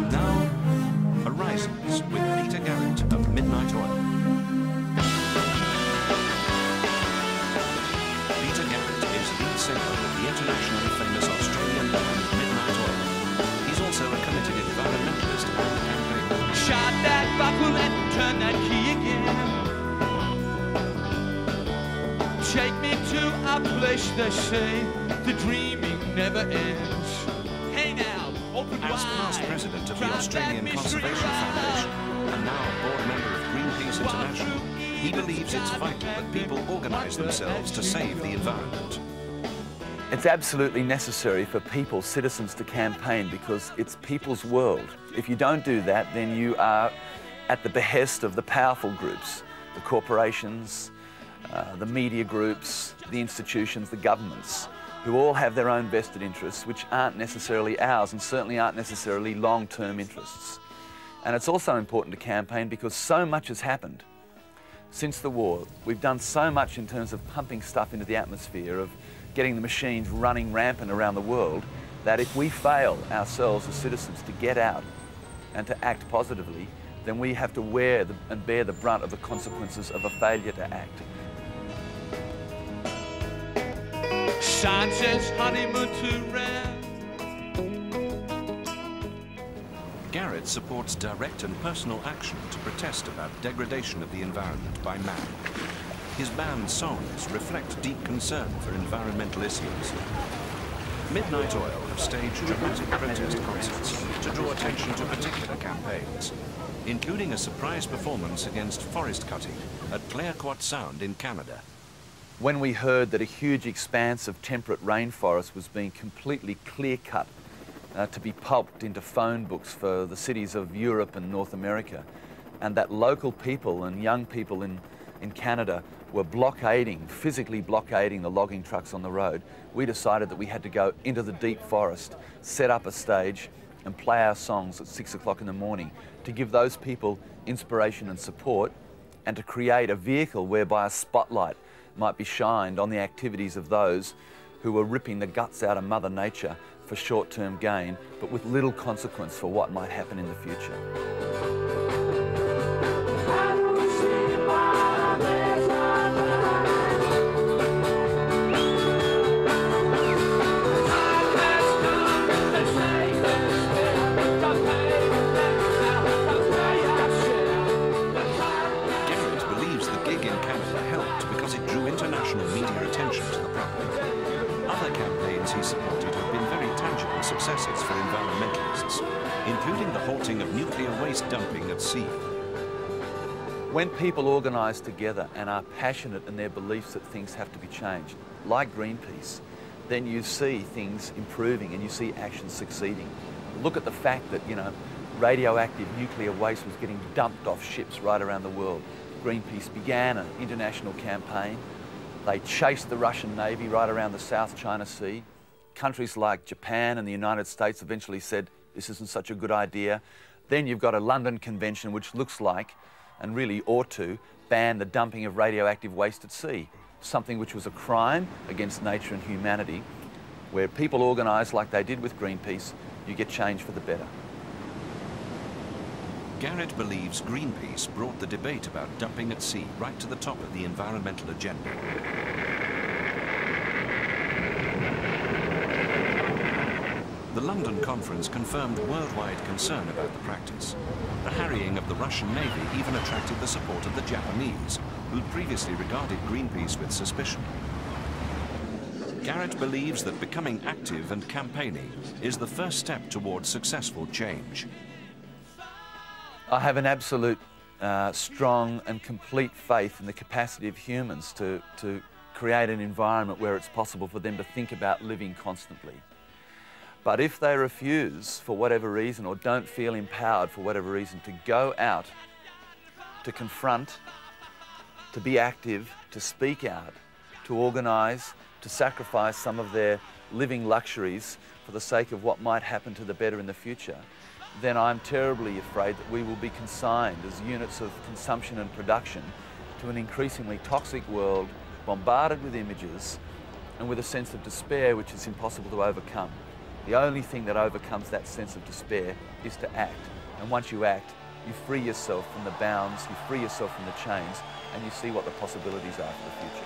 And now, Horizons with Peter Garrett of Midnight Oil. Peter Garrett is lead singer of the internationally famous Australian band Midnight Oil. He's also a committed environmentalist and campaigner. Shot that buckle and turn that key again. Take me to a place they say the dreaming never ends. Hey now, open wide. As past president of the Australian Conservation Foundation and now a board member of Greenpeace International, he believes it's vital that people organise themselves to save the environment. It's absolutely necessary for people, citizens, to campaign because it's people's world. If you don't do that, then you are at the behest of the powerful groups, the corporations, the media groups, the institutions, the governments, who all have their own vested interests, which aren't necessarily ours and certainly aren't necessarily long-term interests. And it's also important to campaign because so much has happened since the war. We've done so much in terms of pumping stuff into the atmosphere, of getting the machines running rampant around the world, that if we fail ourselves as citizens to get out and to act positively, then we have to wear and bear the brunt of the consequences of a failure to act. Sign says honeymoon to rent. Garrett supports direct and personal action to protest about degradation of the environment by man. His band's songs reflect deep concern for environmental issues. Midnight Oil have staged dramatic protest concerts to draw attention to particular campaigns, including a surprise performance against forest cutting at Clayoquot Sound in Canada. When we heard that a huge expanse of temperate rainforest was being completely clear-cut to be pulped into phone books for the cities of Europe and North America, and that local people and young people in Canada were physically blockading the logging trucks on the road, we decided that we had to go into the deep forest, set up a stage and play our songs at 6 o'clock in the morning to give those people inspiration and support, and to create a vehicle whereby a spotlight might be shined on the activities of those who were ripping the guts out of Mother Nature for short-term gain, but with little consequence for what might happen in the future. He supported have been very tangible successes for environmentalists, including the halting of nuclear waste dumping at sea. When people organise together and are passionate in their beliefs that things have to be changed, like Greenpeace, then you see things improving and you see action succeeding. Look at the fact that, radioactive nuclear waste was getting dumped off ships right around the world. Greenpeace began an international campaign. They chased the Russian Navy right around the South China Sea. Countries like Japan and the United States eventually said, this isn't such a good idea. Then you've got a London Convention which looks like, and really ought to, ban the dumping of radioactive waste at sea, something which was a crime against nature and humanity. Where people organise like they did with Greenpeace, you get change for the better. Garrett believes Greenpeace brought the debate about dumping at sea right to the top of the environmental agenda. The London conference confirmed worldwide concern about the practice. The harrying of the Russian Navy even attracted the support of the Japanese, who'd previously regarded Greenpeace with suspicion. Garrett believes that becoming active and campaigning is the first step towards successful change. I have an absolute strong and complete faith in the capacity of humans to create an environment where it's possible for them to think about living constantly. But if they refuse, for whatever reason, or don't feel empowered for whatever reason, to go out, to confront, to be active, to speak out, to organise, to sacrifice some of their living luxuries for the sake of what might happen to the better in the future, then I'm terribly afraid that we will be consigned as units of consumption and production to an increasingly toxic world, bombarded with images and with a sense of despair which is impossible to overcome. The only thing that overcomes that sense of despair is to act. And once you act, you free yourself from the bounds, you free yourself from the chains, and you see what the possibilities are for the future.